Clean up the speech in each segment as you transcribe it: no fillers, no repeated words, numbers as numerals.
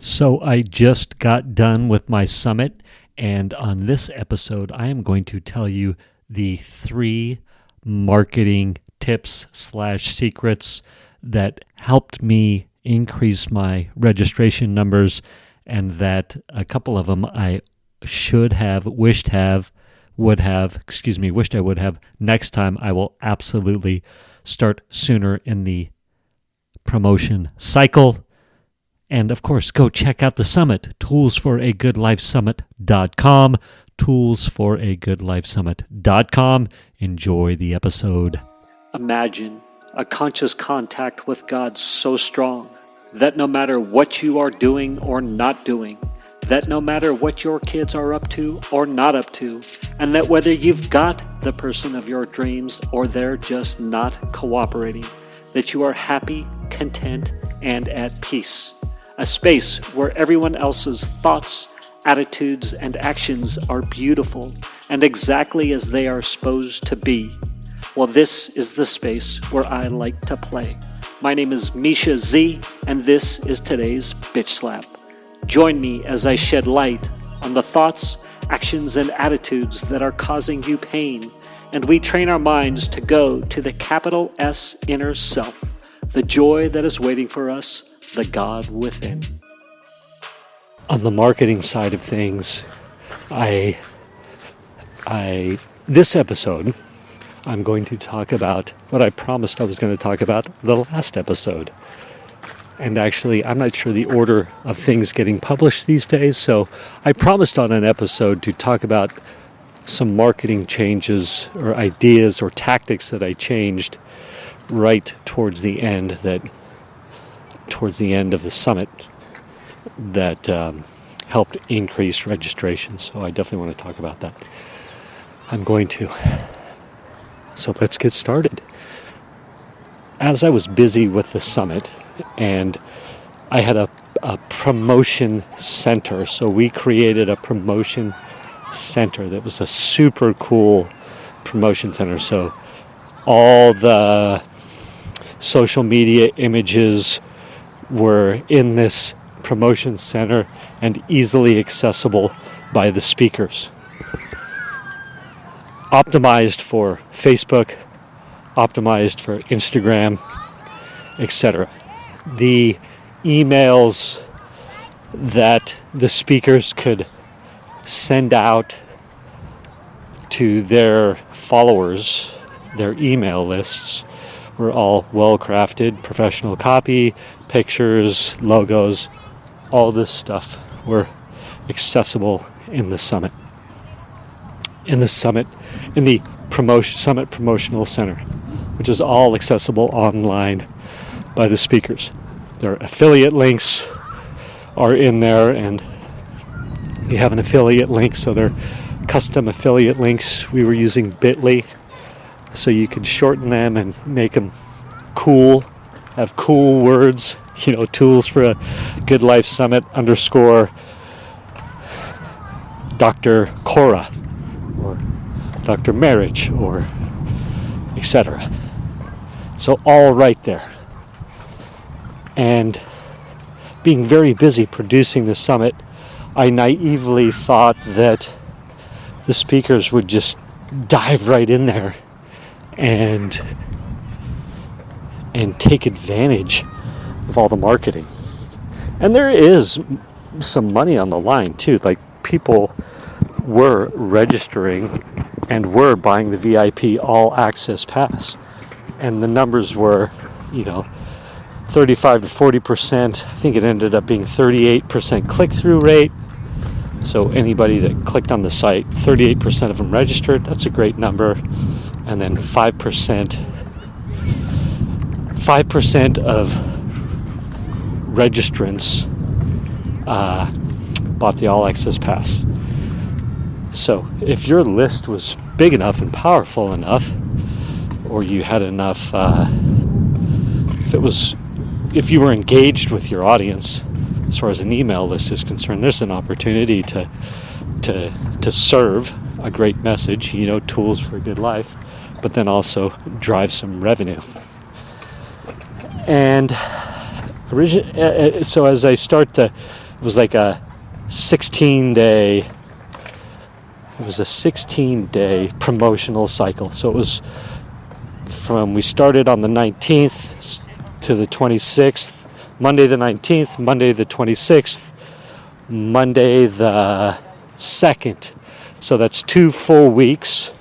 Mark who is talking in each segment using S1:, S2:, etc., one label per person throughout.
S1: So I just got done with my summit, and on this episode, I am going to tell you the 3 marketing tips slash secrets that helped me increase my registration numbers, and that a couple of them I wished I would have. Next time I will absolutely start sooner in the promotion cycle. And of course, go check out the summit, toolsforagoodlifesummit.com, toolsforagoodlifesummit.com. Enjoy the episode. Imagine a conscious contact with God so strong that no matter what you are doing or not doing, that no matter what your kids are up to or not up to, and that whether you've got the person of your dreams or they're just not cooperating, that you are happy, content, and at peace. A space where everyone else's thoughts, attitudes, and actions are beautiful and exactly as they are supposed to be. Well, this is the space where I like to play. My name is Misha Z, and this is today's Bitch Slap. Join me as I shed light on the thoughts, actions, and attitudes that are causing you pain, and we train our minds to go to the capital S inner self, the joy that is waiting for us, the God within. On the marketing side of things, this episode, I'm going to talk about what I promised I was going to talk about the last episode. And actually, I'm not sure the order of things getting published these days, so I promised on an episode to talk about some marketing changes or ideas or tactics that I changed right towards the end of the summit that helped increase registration. So I definitely want to talk about that. I'm going to. So let's get started. As I was busy with the summit, and I had a promotion center, so we created a promotion center that was a super cool promotion center. So all the social media images were in this promotion center and easily accessible by the speakers. Optimized for Facebook, optimized for Instagram, etc. The emails that the speakers could send out to their followers, their email lists, were all well-crafted, professional copy, pictures, logos, all this stuff were accessible in the summit. In the summit promotional center, which is all accessible online by the speakers. Their affiliate links are in there, and you have an affiliate link, so they're custom affiliate links. We were using Bitly, so you could shorten them and make them cool, have cool words, tools for a good life summit _ Dr. Cora or Dr. Marriage or etc. So all right there. And being very busy producing the summit, I naively thought that the speakers would just dive right in there and take advantage of all the marketing. And there is some money on the line too. Like, people were registering and were buying the VIP all access pass, and the numbers were 35 to 40%. I think it ended up being 38% click-through rate. So anybody that clicked on the site, 38% of them registered. That's a great number. And then 5% of registrants bought the all access pass. So if your list was big enough and powerful enough, or you had enough, if you were engaged with your audience, as far as an email list is concerned, there's an opportunity to serve a great message, tools for a good life, but then also drive some revenue. And so as I start the It was like a 16-day promotional cycle. So it was we started on the 19th to the 26th, Monday the 19th, Monday the 26th, Monday the 2nd. So that's 2 full weeks,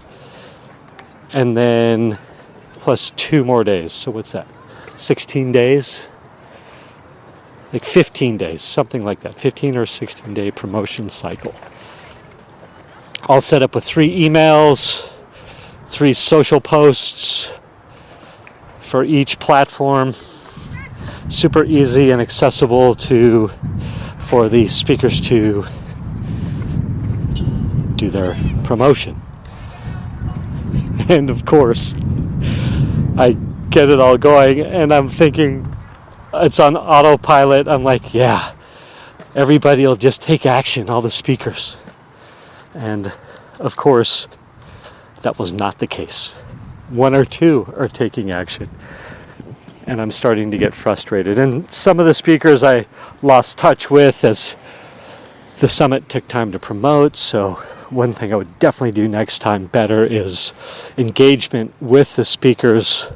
S1: and then plus 2 more days. So what's that? 16 days? Like 15 days, something like that. 15 or 16 day promotion cycle. All set up with 3 emails, 3 social posts for each platform. Super easy and accessible for the speakers to do their promotion. And of course, I get it all going, and I'm thinking it's on autopilot. I'm like, yeah, everybody will just take action, all the speakers. And of course, that was not the case. 1 or 2 are taking action. And I'm starting to get frustrated. And some of the speakers I lost touch with as the summit took time to promote. So one thing I would definitely do next time better is engagement with the speakers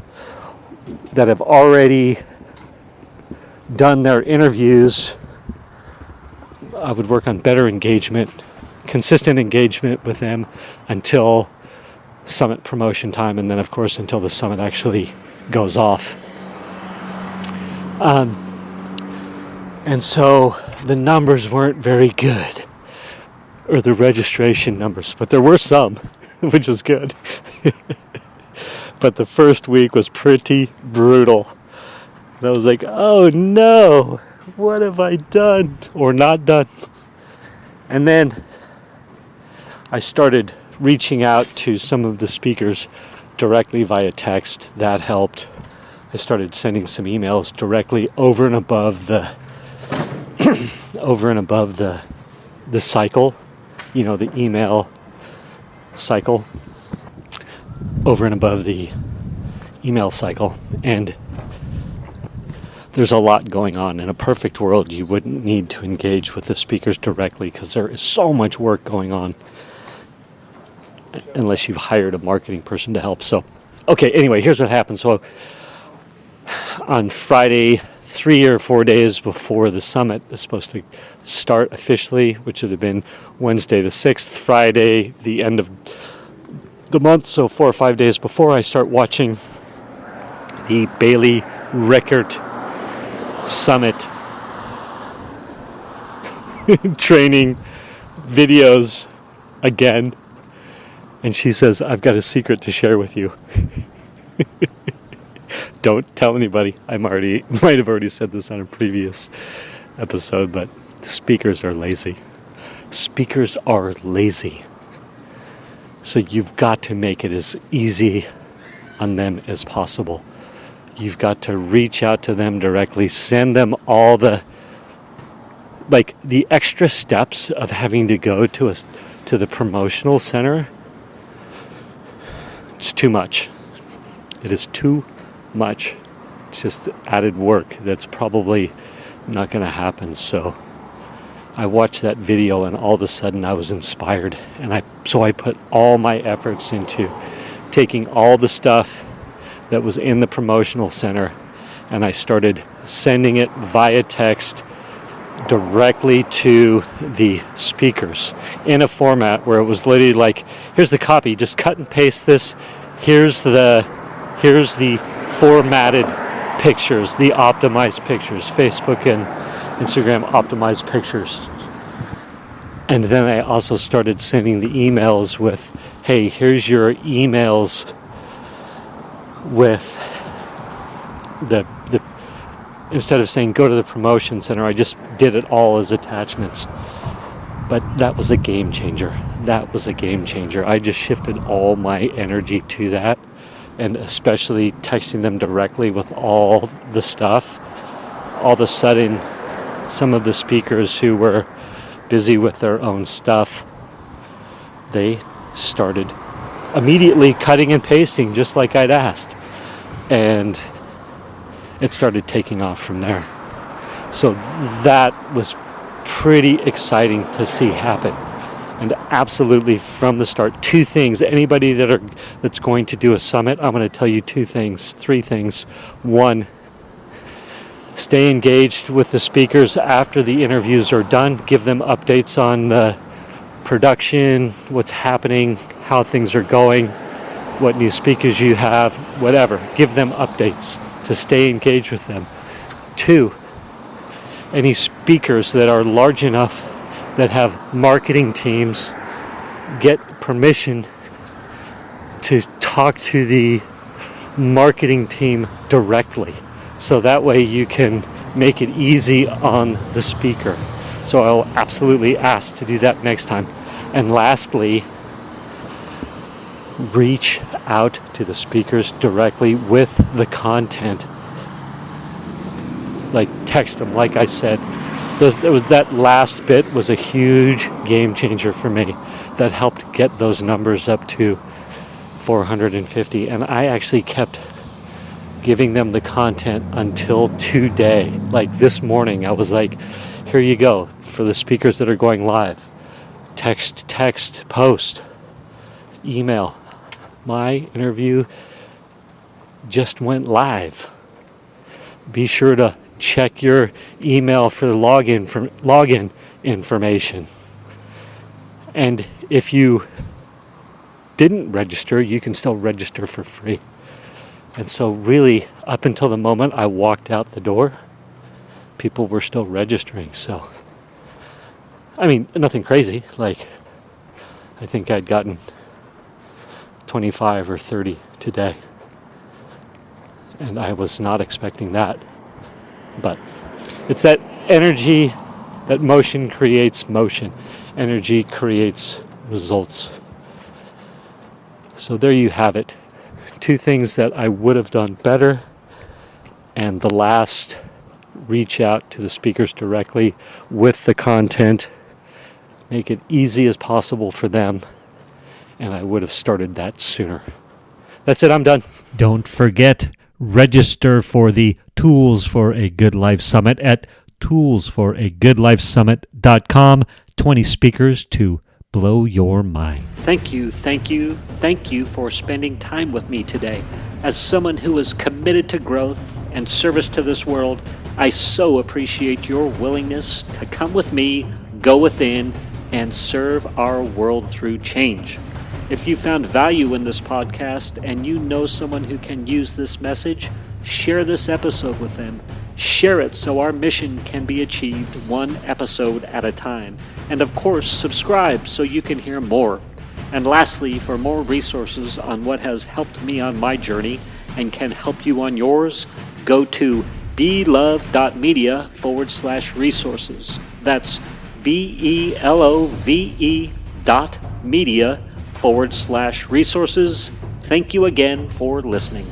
S1: that have already done their interviews. I would work on better engagement, consistent engagement with them until summit promotion time, and then of course until the summit actually goes off. And so the numbers weren't very good, or the registration numbers, but there were some, which is good. But the first week was pretty brutal. And I was like, oh no, what have I done or not done? And then I started reaching out to some of the speakers directly via text. That helped. I started sending some emails directly over and above the the cycle, the email cycle, over and above the email cycle. And there's a lot going on. In a perfect world, you wouldn't need to engage with the speakers directly because there is so much work going on, unless you've hired a marketing person to help. So, okay, anyway, here's what happened. So on Friday, 3 or 4 days before the summit is supposed to start officially, which would have been Wednesday the 6th, Friday, the end of the month, so 4 or 5 days before, I start watching the Bailey Rickert Summit training videos again. And she says, I've got a secret to share with you. Don't tell anybody. Might have already said this on a previous episode, but the speakers are lazy. Speakers are lazy. So you've got to make it as easy on them as possible. You've got to reach out to them directly, send them all the extra steps of having to go to the promotional center. It's too much. It is too much. It's just added work that's probably not going to happen. So I watched that video, and all of a sudden I was inspired, and so I put all my efforts into taking all the stuff that was in the promotional center, and I started sending it via text directly to the speakers in a format where it was literally like, here's the copy, just cut and paste this, here's the formatted pictures, the optimized pictures, Facebook and Instagram optimized pictures. And then I also started sending the emails with, hey, here's your emails with the instead of saying go to the promotion center, I just did it all as attachments. But that was a game changer. I just shifted all my energy to that, and especially texting them directly with all the stuff. All of a sudden, some of the speakers who were busy with their own stuff, they started immediately cutting and pasting just like I'd asked. And it started taking off from there. So that was pretty exciting to see happen. And absolutely from the start, two things. Anybody that's going to do a summit, I'm going to tell you three things. One, stay engaged with the speakers after the interviews are done. Give them updates on the production, what's happening, how things are going, what new speakers you have, whatever. Give them updates to stay engaged with them. Two, any speakers that are large enough that have marketing teams, get permission to talk to the marketing team directly. So that way you can make it easy on the speaker. So I'll absolutely ask to do that next time. And lastly, reach out to the speakers directly with the content. Like text them, like I said. That last bit was a huge game changer for me. That helped get those numbers up to 450. And I actually kept giving them the content until today. Like this morning, I was like, here you go for the speakers that are going live. Text, post, email. My interview just went live. Be sure to check your email for the login information. And if you didn't register, you can still register for free. And so really, up until the moment I walked out the door, people were still registering. So, I mean, nothing crazy. Like, I think I'd gotten 25 or 30 today. And I was not expecting that. But it's that energy, that motion creates motion. Energy creates results. So there you have it. Two things that I would have done better. And the last, reach out to the speakers directly with the content. Make it easy as possible for them. And I would have started that sooner. That's it, I'm done. Don't forget, register for the Tools for a Good Life Summit at toolsforagoodlifesummit.com. 20 speakers to blow your mind. Thank you for spending time with me today. As someone who is committed to growth and service to this world, I so appreciate your willingness to come with me, go within, and serve our world through change. If you found value in this podcast and you know someone who can use this message, share this episode with them. Share it so our mission can be achieved one episode at a time. And of course, subscribe so you can hear more. And lastly, for more resources on what has helped me on my journey and can help you on yours, go to belove.media/resources. That's BELOVE.media/resources. Thank you again for listening.